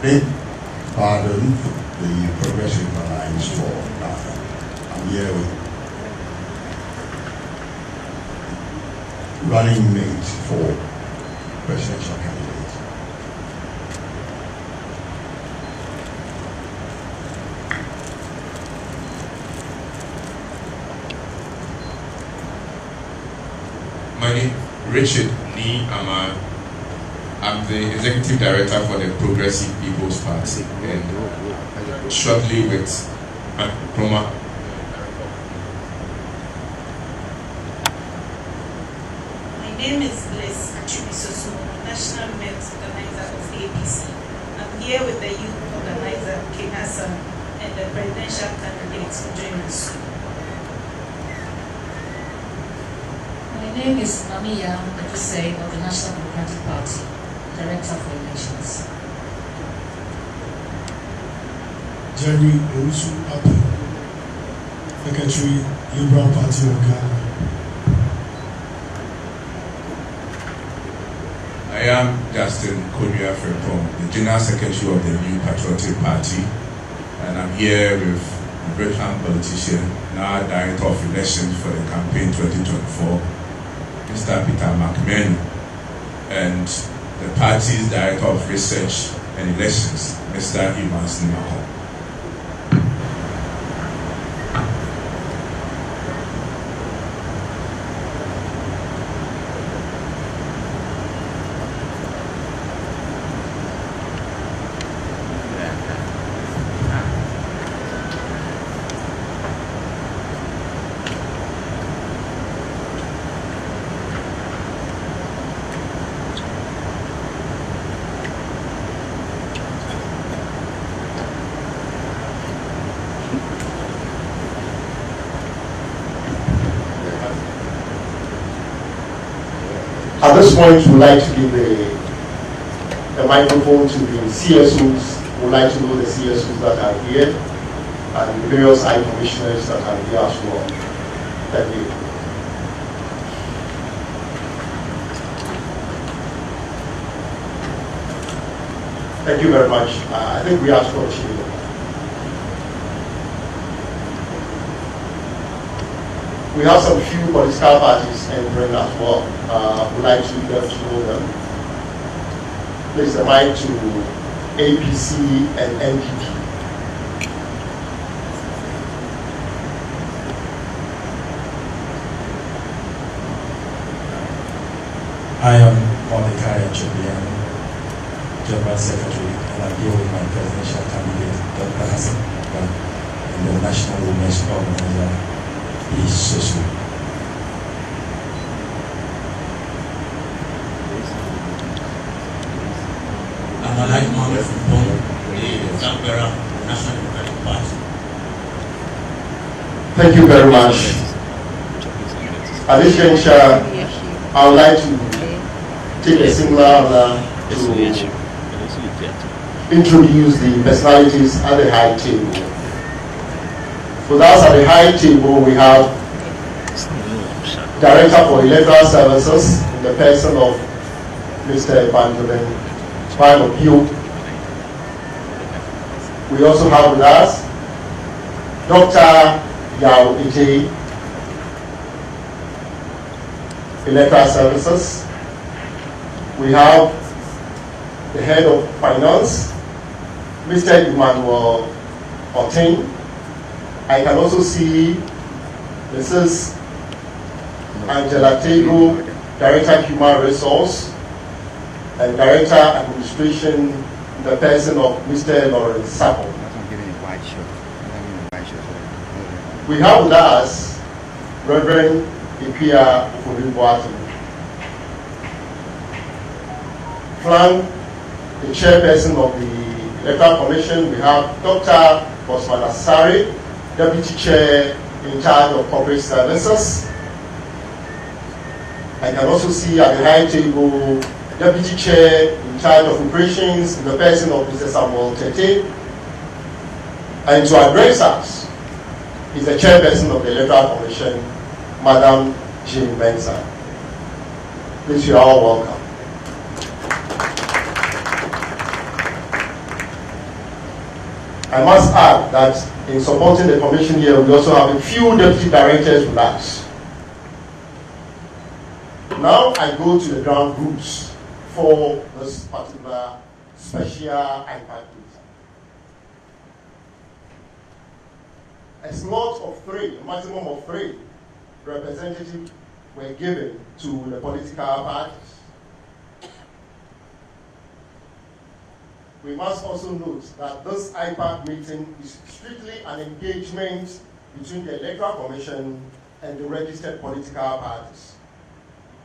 beg pardon the Progressive Alliance for I'm here with running mate for presidential candidate. My name is Richard Ni Ama. I'm the Executive Director for the Progressive People's Party, and shortly with Chroma. My name is Bliss Achubisoso, National Met Organizer of APC. I'm here with the Youth Organizer, Kenasa, and the presidential candidates who join us. My name is Mamiya Adusei of the National Democratic Party, Director for Elections. Jerry Owusu Ape, Secretary, Liberal Party of Ghana. I am Justin Konya Frempong, the General Secretary of the New Patriotic Party, and I'm here with a veteran politician, now Director of Elections for the campaign 2024, Mr. Peter McMahon, and the party's Director of Research and Elections, Mr. Evans Nimako. At this point, we would like to give the microphone to the CSOs. We would like to know the CSOs that are here and the various high commissioners that are here as well. Thank you. Thank you very much. I think we have to continue. We have some few political parties entering as well. We'd like to get to know them. Please the mic to APC and NPP. I am Mordecai Chibian, General Secretary, and I'm here with my presidential candidate, Dr. Hassan and the National Women's Organizer, Sosu. I'm Alhaji Mohammed from the Embarras National Democratic Party. Thank you very much. At this juncture, I would like to take a singular honor to introduce the personalities at the high table. With us at the high table, we have Director for Electoral Services in the person of Mr. Evangeline Pio. We also have with us Dr. Yao Ije, Electoral Services. We have the Head of Finance, Mr. Emmanuel Otin. I can also see Mrs. Angela Tego, Director Human Resource and Director Administration in the person of Mr. Lawrence Sako. We have with us Reverend Ipia Ufulibuatu. Flank the chairperson of the Electoral Commission, we have Dr. Osman Asari, Deputy Chair in charge of Corporate Services. I can also see at the high table, Deputy Chair in charge of Operations in the person of Mr. Samuel Tete. And to address us is the Chairperson of the Electoral Commission, Madam Jean Mensah. Please, you are all welcome. I must add that in supporting the commission here, we also have a few deputy directors with us. Now I go to the ground rules for this particular special IPAC meeting. A slot of 3, a maximum of 3 representatives were given to the political parties. We must also note that this IPAC meeting is strictly an engagement between the Electoral Commission and the registered political parties.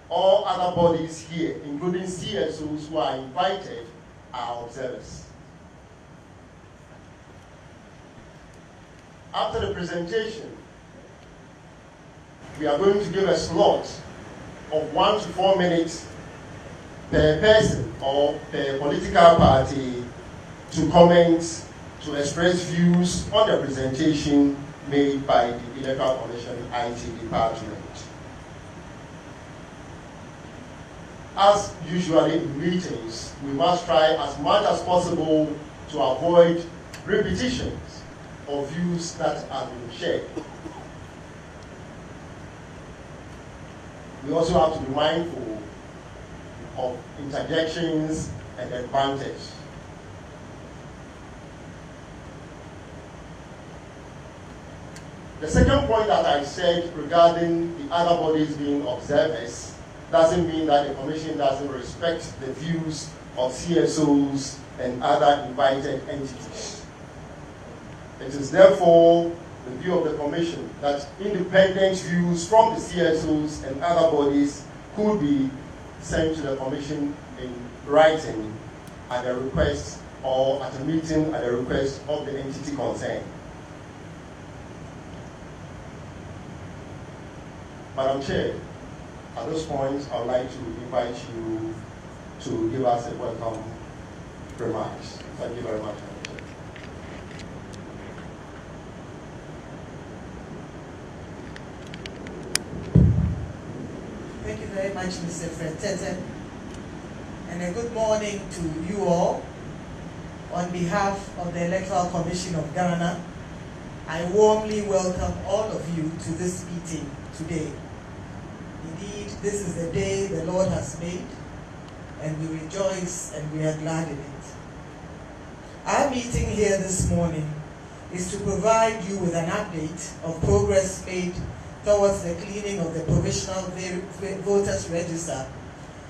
All other bodies here, including CSOs who are invited, are observers. After the presentation, we are going to give a slot of 1 to 4 minutes per person or per political party to comment, to express views on the presentation made by the Electoral Commission IT department. As usually in meetings, we must try as much as possible to avoid repetitions of views that have been shared. We also have to be mindful of interjections and advantage. The second point that I said regarding the other bodies being observers doesn't mean that the Commission doesn't respect the views of CSOs and other invited entities. It is therefore the view of the Commission that independent views from the CSOs and other bodies could be sent to the Commission in writing at a request or at a meeting at a request of the entity concerned. Madam Chair, at this point, I would like to invite you to give us a welcome remarks. Thank you very much, Madam Chair. Thank you very much, Mr. Fred Tete, and a good morning to you all. On behalf of the Electoral Commission of Ghana, I warmly welcome all of you to this meeting today. Indeed, this is the day the Lord has made, and we rejoice and we are glad in it. Our meeting here this morning is to provide you with an update of progress made towards the cleaning of the provisional voters register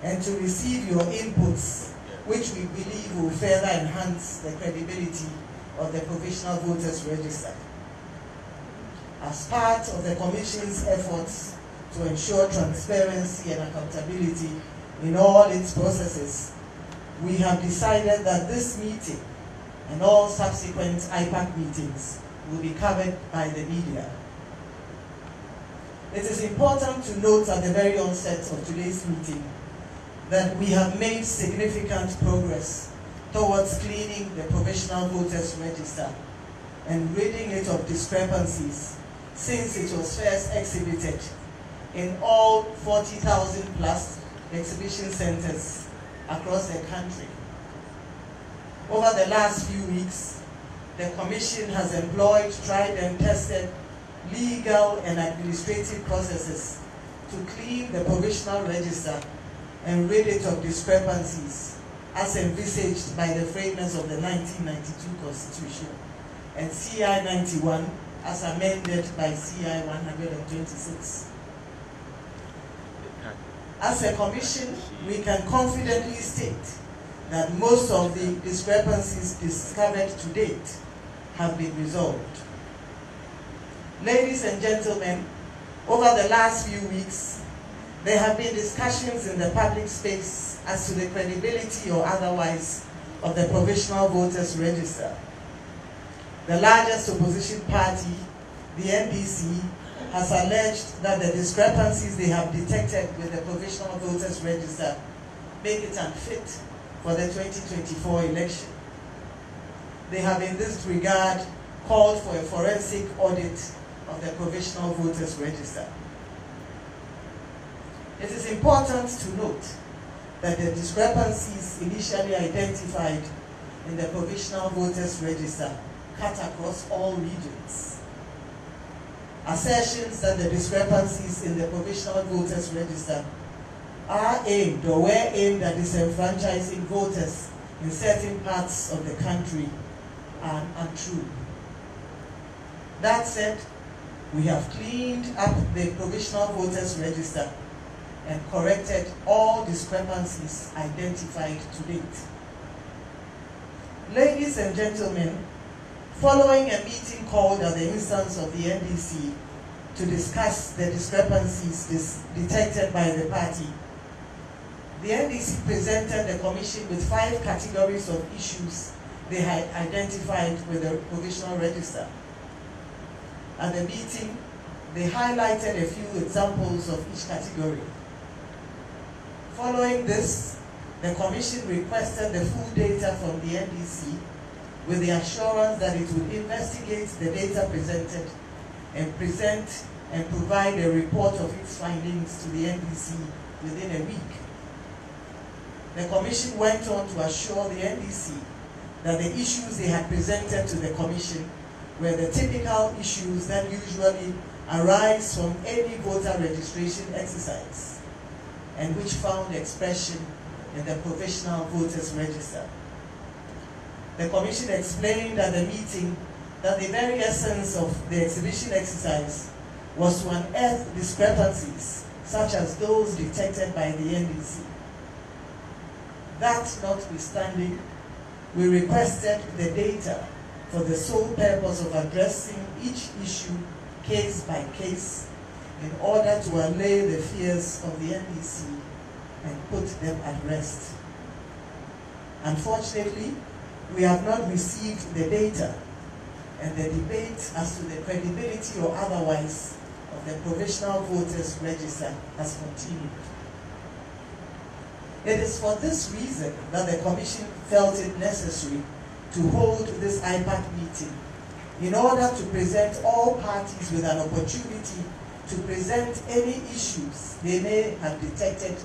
and to receive your inputs, which we believe will further enhance the credibility of the provisional voters register. As part of the Commission's efforts to ensure transparency and accountability in all its processes, we have decided that this meeting and all subsequent IPAC meetings will be covered by the media. It is important to note at the very onset of today's meeting that we have made significant progress towards cleaning the provisional voters register and ridding it of discrepancies since it was first exhibited in all 40,000 plus exhibition centers across the country. Over the last few weeks, the Commission has employed tried and tested legal and administrative processes to clean the provisional register and rid it of discrepancies as envisaged by the framers of the 1992 Constitution and CI 91 as amended by CI 126. As a Commission, we can confidently state that most of the discrepancies discovered to date have been resolved. Ladies and gentlemen, over the last few weeks, there have been discussions in the public space as to the credibility or otherwise of the provisional voters register. The largest opposition party, the NDC, has alleged that the discrepancies they have detected with the provisional voters register make it unfit for the 2024 election. They have in this regard called for a forensic audit of the provisional voters register. It is important to note that the discrepancies initially identified in the provisional voters register cut across all regions. Assertions that the discrepancies in the provisional voters register are aimed or were aimed at disenfranchising voters in certain parts of the country are untrue. That said, we have cleaned up the provisional voters register and corrected all discrepancies identified to date. Ladies and gentlemen, following a meeting called at the instance of the NDC to discuss the discrepancies detected by the party, the NDC presented the Commission with 5 categories of issues they had identified with the provisional register. At the meeting, they highlighted a few examples of each category. Following this, the Commission requested the full data from the NDC with the assurance that it would investigate the data presented and present and provide a report of its findings to the NDC within a week. The Commission went on to assure the NDC that the issues they had presented to the Commission were the typical issues that usually arise from any voter registration exercise and which found expression in the provisional voters register. The Commission explained at the meeting that the very essence of the exhibition exercise was to unearth discrepancies such as those detected by the NDC. That notwithstanding, we requested the data for the sole purpose of addressing each issue case by case in order to allay the fears of the NDC and put them at rest. Unfortunately, we have not received the data, and the debate as to the credibility or otherwise of the provisional voters register has continued. It is for this reason that the Commission felt it necessary to hold this IPAC meeting in order to present all parties with an opportunity to present any issues they may have detected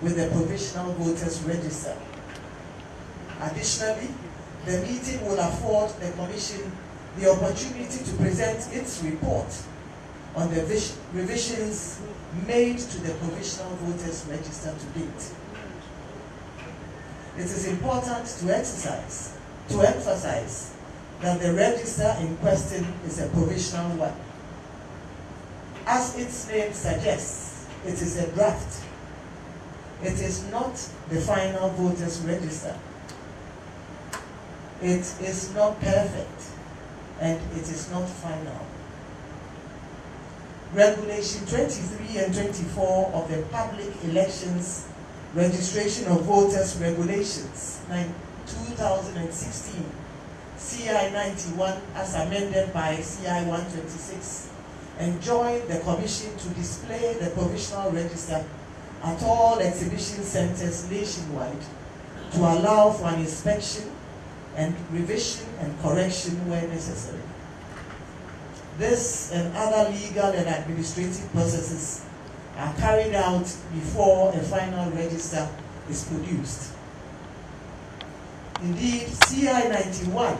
with the provisional voters register. Additionally, the meeting will afford the Commission the opportunity to present its report on the revisions made to the provisional voters register to date. It is important to emphasize that the register in question is a provisional one. As its name suggests, it is a draft. It is not the final voters register. It is not perfect, and it is not final. Regulation 23 and 24 of the Public Elections Registration of Voters Regulations 2016, CI 91 as amended by CI 126, enjoined the Commission to display the provisional register at all exhibition centers nationwide to allow for an inspection and revision and correction where necessary. This and other legal and administrative processes are carried out before a final register is produced. Indeed, CI 91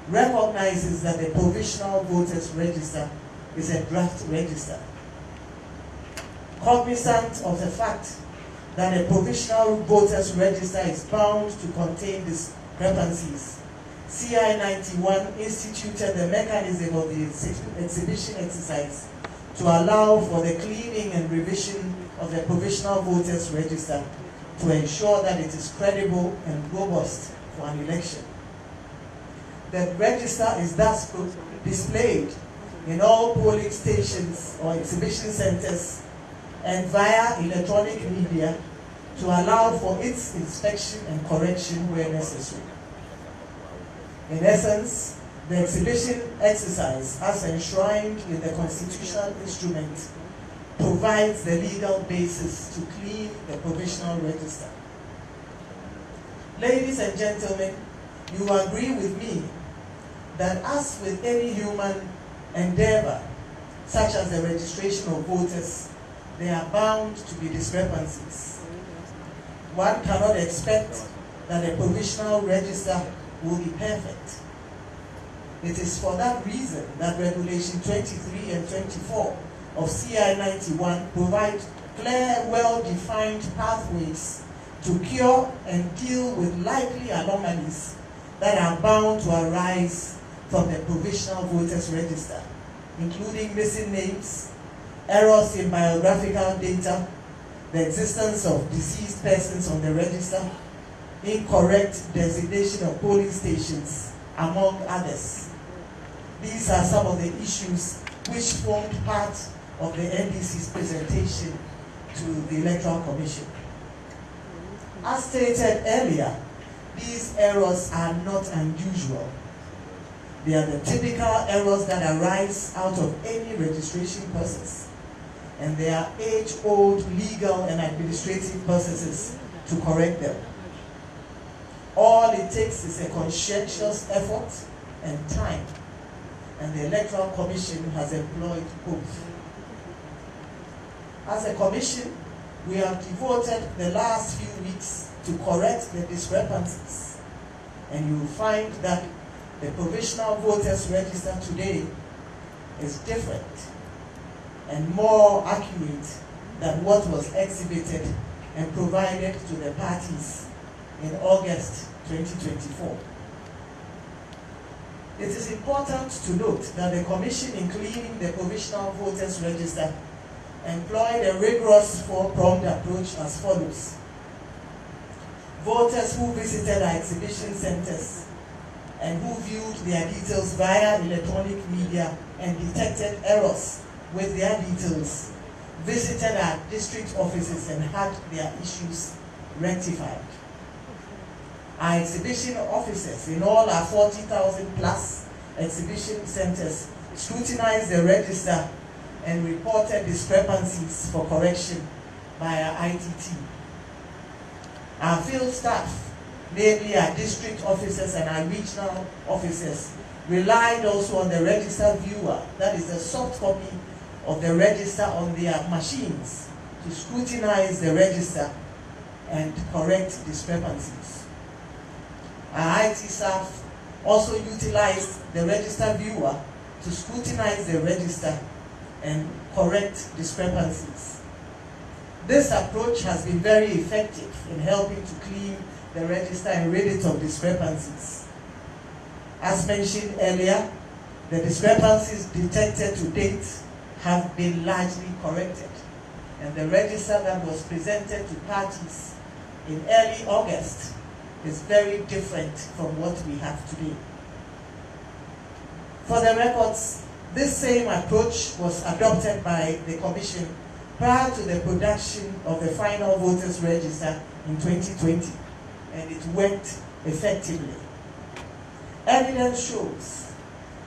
recognizes that the provisional voters register is a draft register. Cognizant of the fact that a provisional voters register is bound to contain discrepancies, CI 91 instituted the mechanism of the exhibition exercise to allow for the cleaning and revision of the provisional voters register to ensure that it is credible and robust for an election. The register is thus displayed in all polling stations or exhibition centers and via electronic media to allow for its inspection and correction where necessary. In essence, the exhibition exercise, as enshrined in the constitutional instrument, provides the legal basis to clean the provisional register. Ladies and gentlemen, you agree with me that as with any human endeavor, such as the registration of voters, there are bound to be discrepancies. One cannot expect that a provisional register will be perfect. It is for that reason that Regulation 23 and 24 of CI 91 provide clear, well-defined pathways to cure and deal with likely anomalies that are bound to arise from the provisional voters register, including missing names, errors in biographical data, the existence of deceased persons on the register, incorrect designation of polling stations, among others. These are some of the issues which formed part of the NDC's presentation to the Electoral Commission. As stated earlier, these errors are not unusual. They are the typical errors that arise out of any registration process, and they are age-old legal and administrative processes to correct them. All it takes is a conscientious effort and time, and the Electoral Commission has employed both. As a commission, we have devoted the last few weeks to correct the discrepancies, and you will find that the provisional voters register today is different and more accurate than what was exhibited and provided to the parties in August 2024. It is important to note that the Commission in cleaning the provisional voters register employed a rigorous four-pronged approach as follows. Voters who visited our exhibition centers and who viewed their details via electronic media and detected errors with their details visited our district offices and had their issues rectified. Our exhibition officers in all our 40,000 plus exhibition centers scrutinized the register and reported discrepancies for correction by our IT team. Our field staff, namely our district officers and our regional officers, relied also on the register viewer, that is the soft copy of the register on their machines, to scrutinize the register and correct discrepancies. Our IT staff also utilized the register viewer to scrutinize the register and correct discrepancies. This approach has been very effective in helping to clean the register and rid it of discrepancies. As mentioned earlier, the discrepancies detected to date have been largely corrected, and the register that was presented to parties in early August is very different from what we have today. For the records, this same approach was adopted by the Commission prior to the production of the final voters register in 2020, and it worked effectively. Evidence shows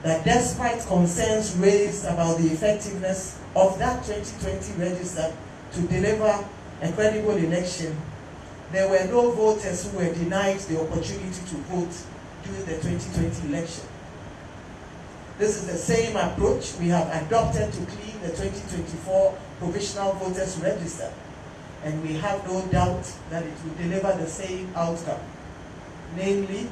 that despite concerns raised about the effectiveness of that 2020 register to deliver a credible election, there were no voters who were denied the opportunity to vote during the 2020 election. This is the same approach we have adopted to clean the 2024 provisional voters register, and we have no doubt that it will deliver the same outcome, namely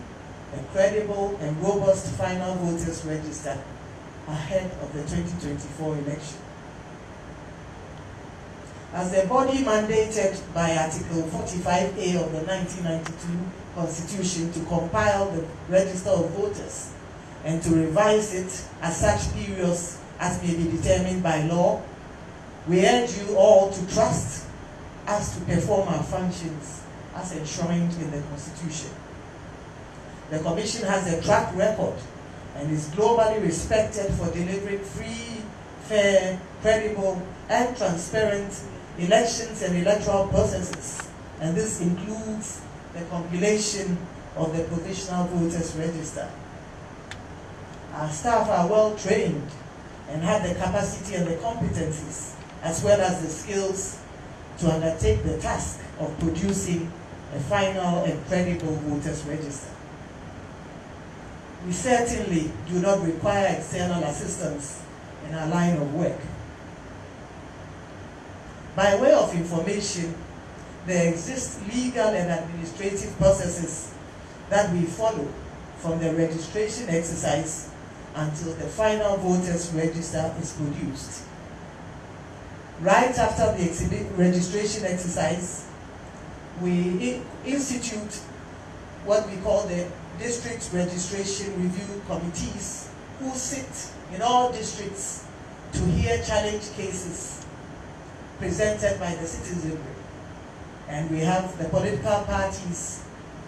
a credible and robust final voters register ahead of the 2024 election. As the body mandated by Article 45A of the 1992 Constitution to compile the register of voters and to revise it at such periods as may be determined by law, we urge you all to trust us to perform our functions as enshrined in the Constitution. The Commission has a track record and is globally respected for delivering free, fair, credible, and transparent elections and electoral processes, and this includes the compilation of the provisional voters register. Our staff are well trained and have the capacity and the competencies, as well as the skills to undertake the task of producing a final and credible voters register. We certainly do not require external assistance in our line of work. By way of information, there exist legal and administrative processes that we follow from the registration exercise until the final voters register is produced. Right after the registration exercise, we institute what we call the district registration review committees, who sit in all districts to hear challenge cases presented by the citizenry. And we have the political parties,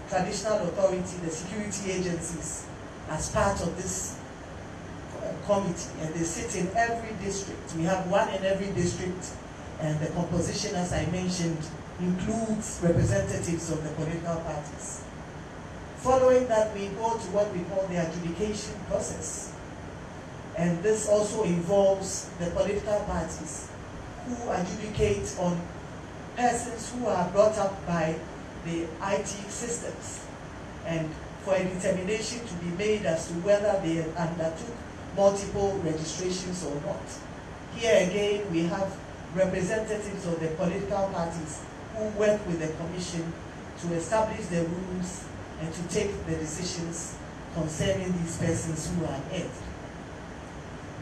traditional authority, the security agencies as part of this committee, and they sit in every district. We have one in every district, and the composition, as I mentioned, includes representatives of the political parties. Following that, we go to what we call the adjudication process. And this also involves the political parties who adjudicate on persons who are brought up by the IT systems, and for a determination to be made as to whether they undertook multiple registrations or not. Here again, we have representatives of the political parties who work with the commission to establish the rules and to take the decisions concerning these persons who are in.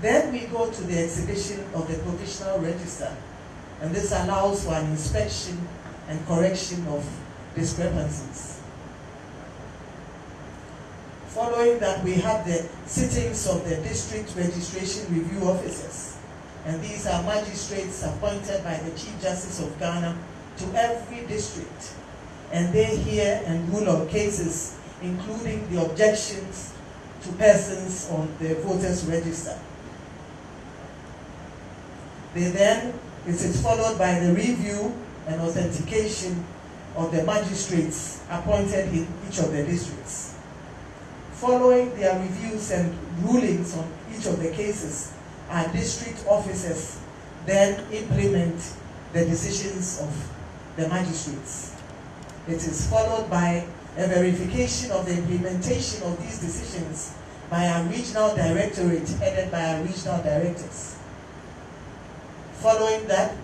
Then we go to the exhibition of the provisional register, and this allows for an inspection and correction of discrepancies. Following that, we have the sittings of the district registration review officers, and these are magistrates appointed by the Chief Justice of Ghana to every district, and they hear and rule on cases including the objections to persons on the voters register. It is followed by the review and authentication of the magistrates appointed in each of the districts. Following their reviews and rulings on each of the cases, our district officers then implement the decisions of the magistrates. It is followed by a verification of the implementation of these decisions by our regional directorate headed by our regional directors. Following that,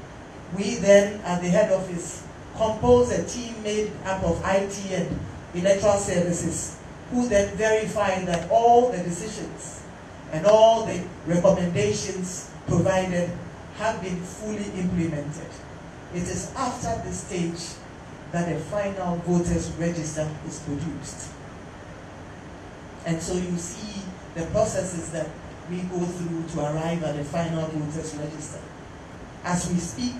we then at the head office compose a team made up of IT and electoral services, who then verify that all the decisions and all the recommendations provided have been fully implemented. It is after this stage that a final voters register is produced. And so you see the processes that we go through to arrive at a final voters register. As we speak,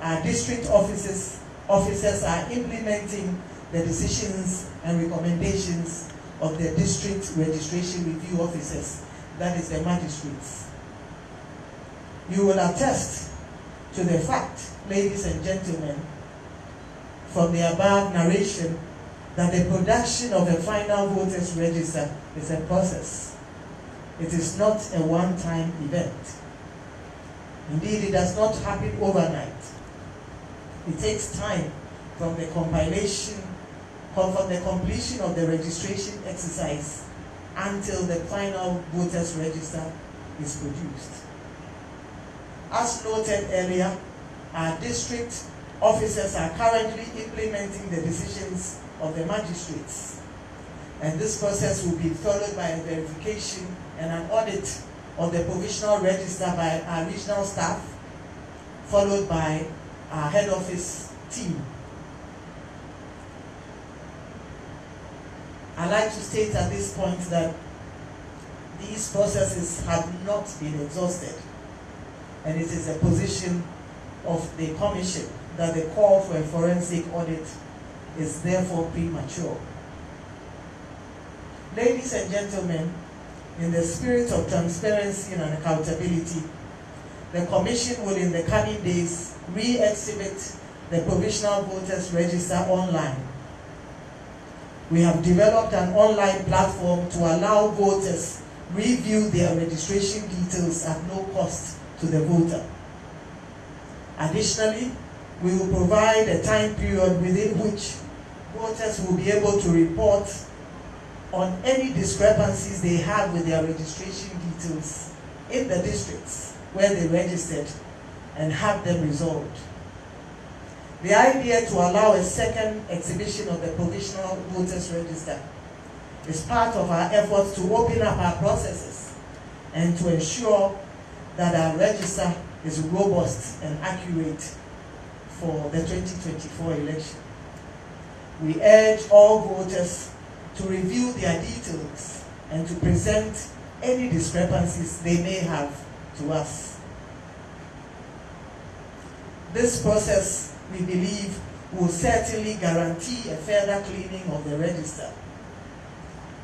our district officers are implementing the decisions and recommendations of the district registration review officers, that is the magistrates. You will attest to the fact, ladies and gentlemen, from the above narration, that the production of a final voters register is a process. It is not a one-time event. Indeed, it does not happen overnight. It takes time from the completion of the registration exercise until the final voters register is produced. As noted earlier, our district officers are currently implementing the decisions of the magistrates, and this process will be followed by a verification and an audit of the provisional register by our regional staff, followed by our head office team. I'd like to state at this point that these processes have not been exhausted, and it is a position of the Commission that the call for a forensic audit is therefore premature. Ladies and gentlemen, in the spirit of transparency and accountability, the Commission will in the coming days re-exhibit the provisional voters register online. We have developed an online platform to allow voters review their registration details at no cost to the voter. Additionally, we will provide a time period within which voters will be able to report on any discrepancies they have with their registration details in the districts where they registered and have them resolved. The idea to allow a second exhibition of the provisional voters register is part of our efforts to open up our processes and to ensure that our register is robust and accurate for the 2024 election. We urge all voters to review their details and to present any discrepancies they may have to us. This process, we believe, will certainly guarantee a further cleaning of the register.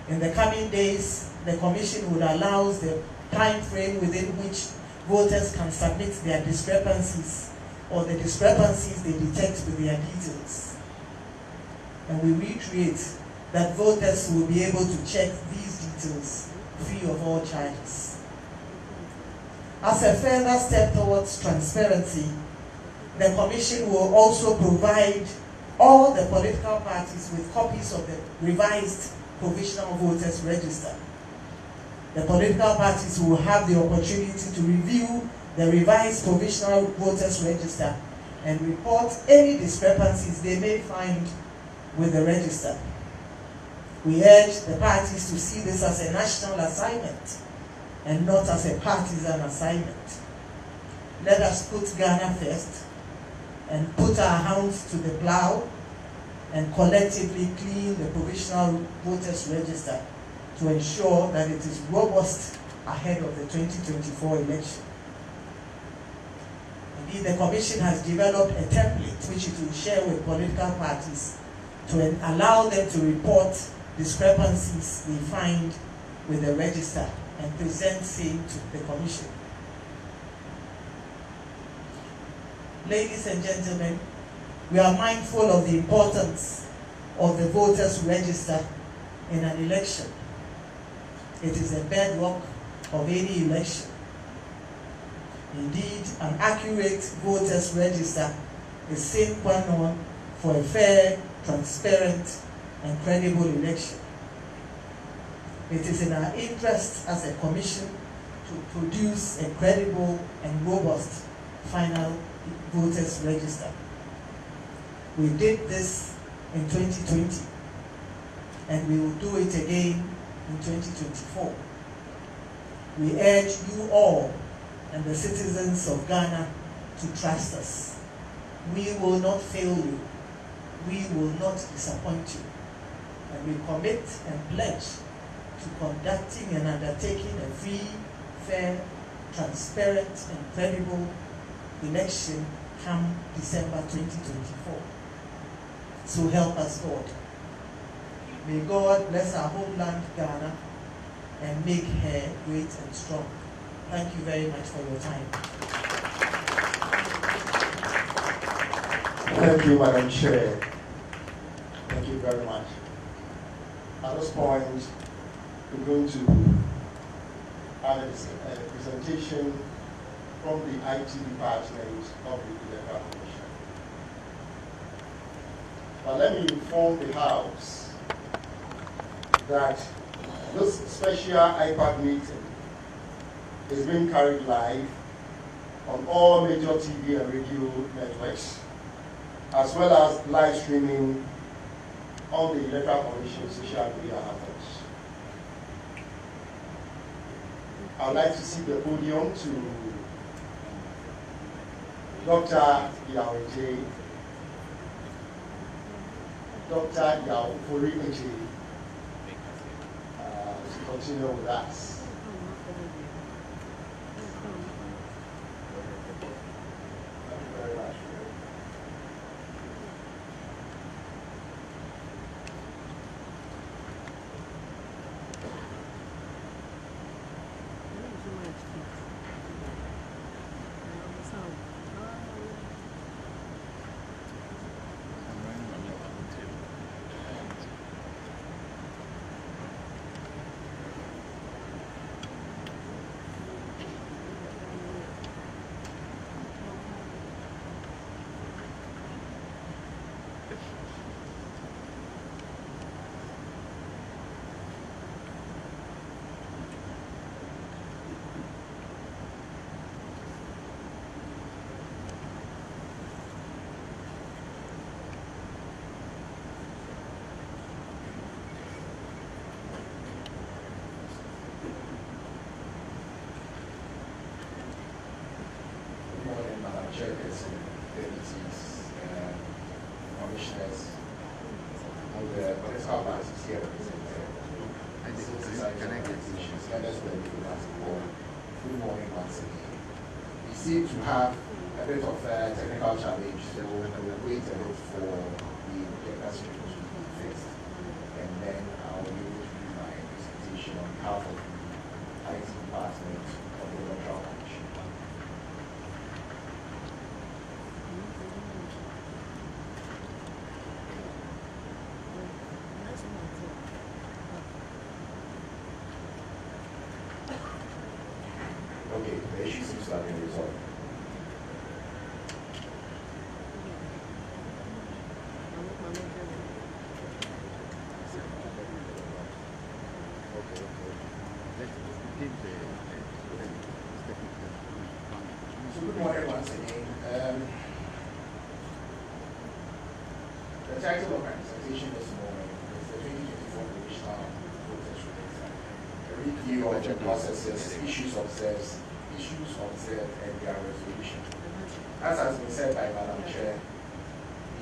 In the coming days, the Commission would allow the time frame within which voters can submit their discrepancies or the discrepancies they detect with their details. And we reiterate that voters will be able to check these details free of all charges. As a further step towards transparency, the Commission will also provide all the political parties with copies of the revised provisional voters register. The political parties will have the opportunity to review the revised provisional voters register and report any discrepancies they may find with the register. We urge the parties to see this as a national assignment and not as a partisan assignment. Let us put Ghana first and put our hands to the plow and collectively clean the provisional voters register to ensure that it is robust ahead of the 2024 election. Indeed, the Commission has developed a template which it will share with political parties to allow them to report discrepancies they find with the register and present same to the Commission. Ladies and gentlemen, we are mindful of the importance of the voters register in an election. It is a bedrock of any election. Indeed, an accurate voters register is sine qua non for a fair, transparent, and credible election. It is in our interest as a Commission to produce a credible and robust final voters register. We did this in 2020, and we will do it again in 2024. We urge you all and the citizens of Ghana to trust us. We will not fail you. We will not disappoint you. And we commit and pledge to conducting and undertaking a free, fair, transparent, and credible election come December 2024. So help us God. May God bless our homeland, Ghana, and make her great and strong. Thank you very much for your time. Thank you, Madam Chair. Thank you very much. At this point, we're going to have a presentation from the IT department of the Electoral Commission. But let me inform the House that this special IPAC meeting is being carried live on all major TV and radio networks, as well as live streaming on the Electoral Commission social media outlets. I would like to seek the podium to Dr. Yao-Eje, Dr. Yao-Eje, to continue with us. Thank you very much. here represented. Good morning once again. We seem to have a bit of a technical challenge, so we'll wait a bit for the agenda to be fixed, and then I'll be able to do my presentation on behalf of the IT department of the Electoral Commission. Okay, the issue seems to have been resolved. So good morning once again. The title of my presentation this morning is the 2024 Provisional Voters Register, a review of the processes, issues observed, and their resolution. As has been said by Madam Chair,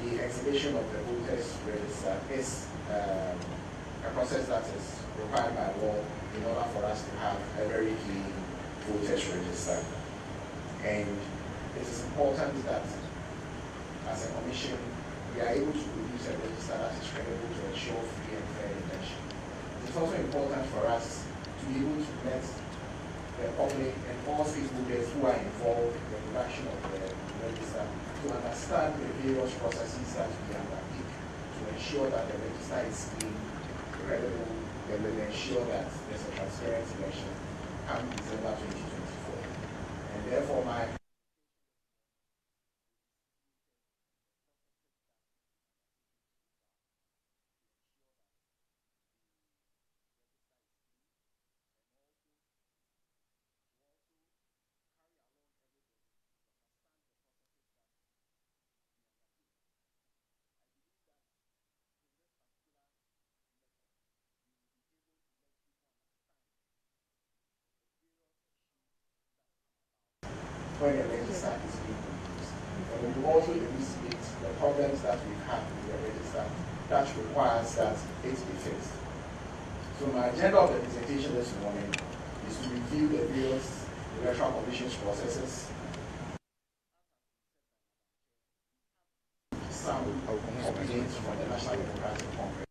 the exhibition of the Voters Register is a process that is required by law in order for us to have a very clean Voters Register. And it is important that as a commission, we are able to produce a register that is credible to ensure free and fair election. It is also important for us to be able to let the public and all stakeholders who are involved in the production of the register to understand the various processes that we undertake to ensure that the register is clean, credible, and will ensure that there's a transparent election come December 2024. And therefore, my when the register is being produced. And we will also elucidate the problems that we've had with the register that requires that it be fixed. So my agenda of the presentation this morning is to review the various Electoral Commission's processes, some opinions from the National Democratic Congress,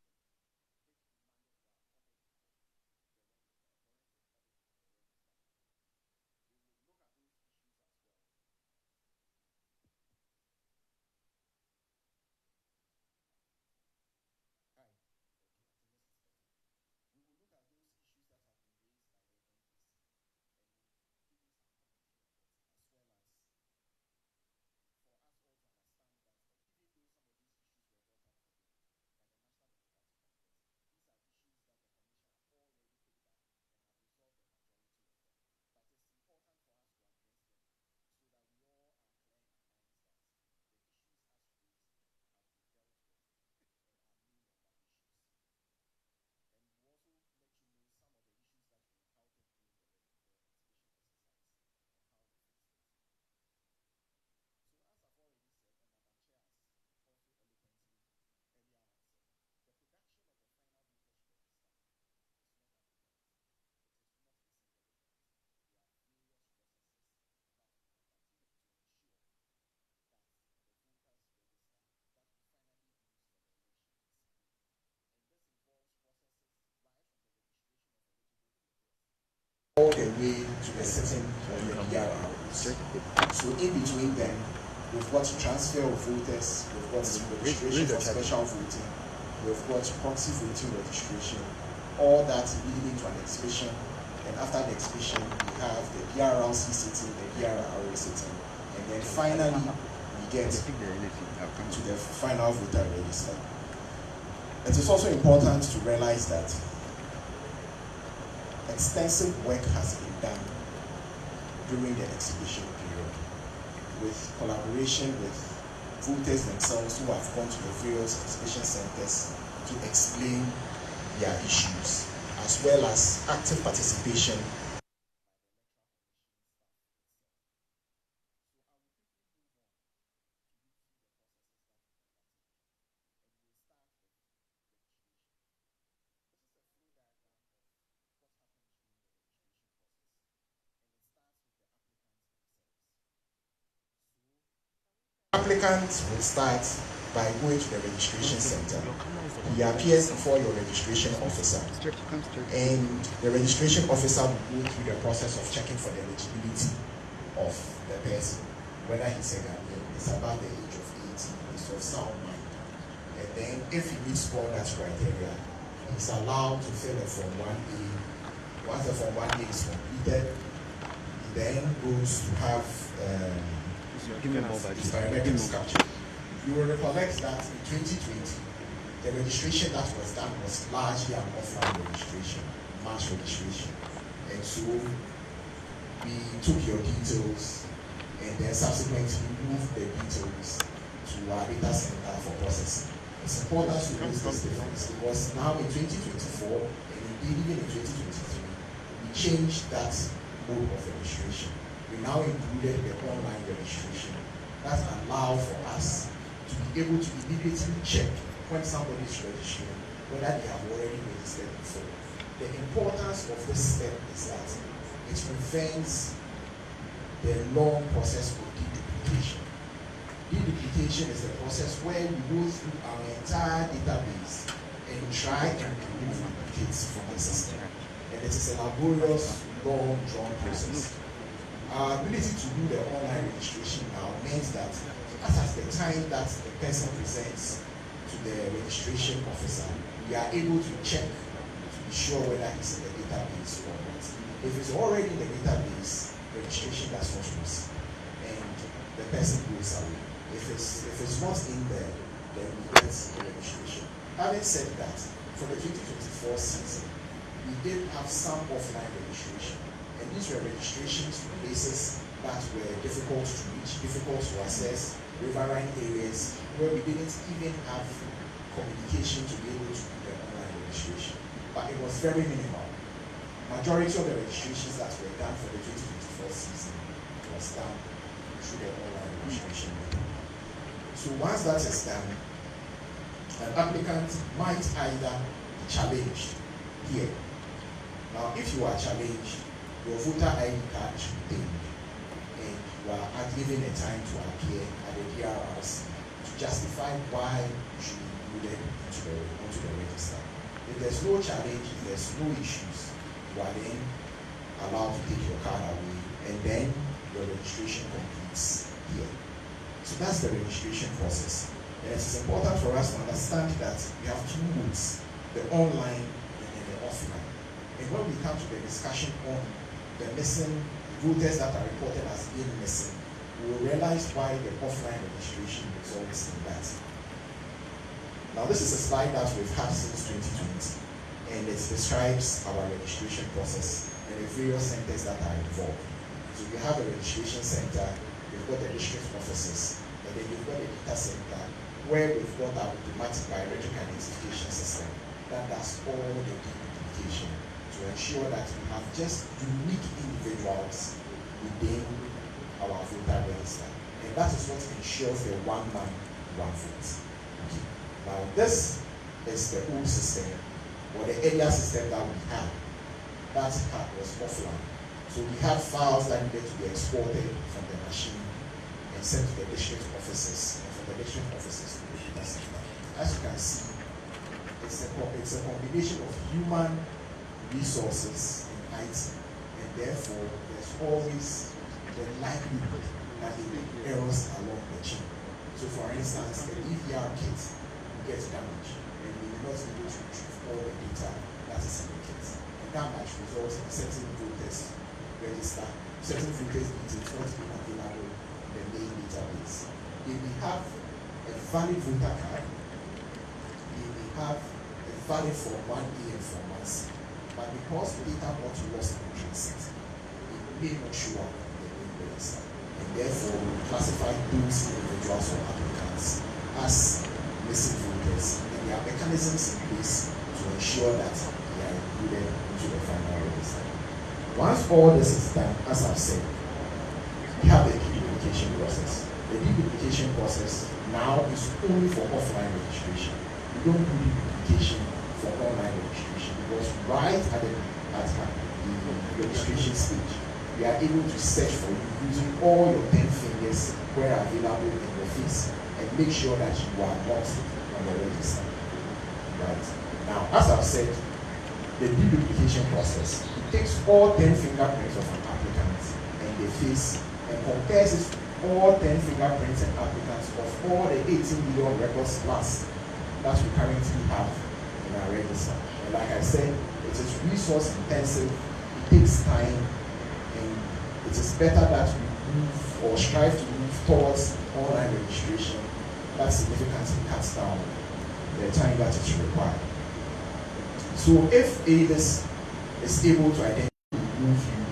all the way to the setting of the Embarras. So in between them, we've got transfer of voters, we've got registration for special voting, we've got proxy voting registration, all that leading to an exhibition. And after the exhibition, we have the BRLC sitting, the BRRA sitting, and then finally we get to the final voter register. It is also important to realize that extensive work has been done during the exhibition period with collaboration with voters themselves who have gone to the various exhibition centers to explain their issues, as well as active participation applicant will start by going to the registration center. He appears before your registration officer, and the registration officer will go through the process of checking for the eligibility of the person, whether he's a Ghanaian, is above the age of 18, is of sound mind. And then if he meets all that criteria, he's allowed to fill the Form 1A. Once the Form 1A is completed, he then goes to have his biometrics captured. You will recollect that in 2020, the registration that was done was largely an offline registration, mass registration. And so we took your details and then subsequently moved the details to our data center for processing. It's important to notice this difference because now in 2024, and indeed even in 2023, we changed that mode of registration. We now included the online registration that allows for us to be able to immediately check when somebody is registering whether they have already registered before. The importance of this step is that it prevents the long process of deduplication. Deduplication is the process where we go through our entire database and try and remove duplicates from the system. And it is a laborious, long, drawn process. Our ability to do the online registration now means that at the time that the person presents to the registration officer, we are able to check to be sure whether it's in the database or not. If it's already in the database, registration does not proceed, and the person goes away. If it's not in there, then we get the registration. Having said that, for the 2024 season, we did have some offline registration, and these were registrations for places that were difficult to reach, difficult to access, riverine areas where we didn't even have communication to be able to do the online registration. But it was very minimal. Majority of the registrations that were done for the 2024 season was done through the online registration method. So once that is done, an applicant might either be challenged here. Now, if you are challenged, your voter ID card should be taken, and you are given a time to appear at the DRRC to justify why you should be included onto the register. If there's no challenge, if there's no issues, you are then allowed to take your card away, and then your registration completes here. So that's the registration process. And it is important for us to understand that we have two modes, the online and the offline. And when we come to the discussion on the missing voters that are reported as being missing, we will realize why the offline registration results in that. Now, this is a slide that we've had since 2020, and it describes our registration process and the various centers that are involved. So we have a registration center, we've got the district offices, and then we've got the data center where we've got our automatic biometric identification system that does all the deduplication to ensure that we have just unique individuals within our voter register. And that is what ensures the one man, one vote. Okay. Now this is the old system, or the earlier system that we had. That part was offline. So we had files that needed to be exported from the machine and sent to the district offices, and from the district offices to the data center. As you can see, it's a combination of human resources and IT, and therefore there's always the likelihood that there will be errors along the chain. So for instance, the EVR kit will get damaged, and we will not be able to retrieve all the data that is in the kit. And that might result in certain voters register, certain voters details not being available in the main database. They may have a valid voter card, they may have a valid Form 1A and Form 1C, but because the data got lost in transit, it may not show up in the main register. And therefore, we classify those individuals or applicants as missing voters, and there are mechanisms in place to ensure that they are included into the final register. Once all this is done, as I've said, we have the deduplication process. The deduplication process now is only for offline registration. We don't do deduplication for online registration because right at the registration stage, we are able to search for you using all your 10 fingers where available in your face and make sure that you are not on the register. Right. Now, as I've said, the deduplication process, it takes all 10 fingerprints of an applicant and the face and compares it to all 10 fingerprints and applicants of all the 18 million records plus that we currently have in our register. And like I said, it is resource intensive, it takes time, and it is better that we move or strive to move towards online registration that significantly cuts down the time that is required. So if ADIS is able to identify, remove you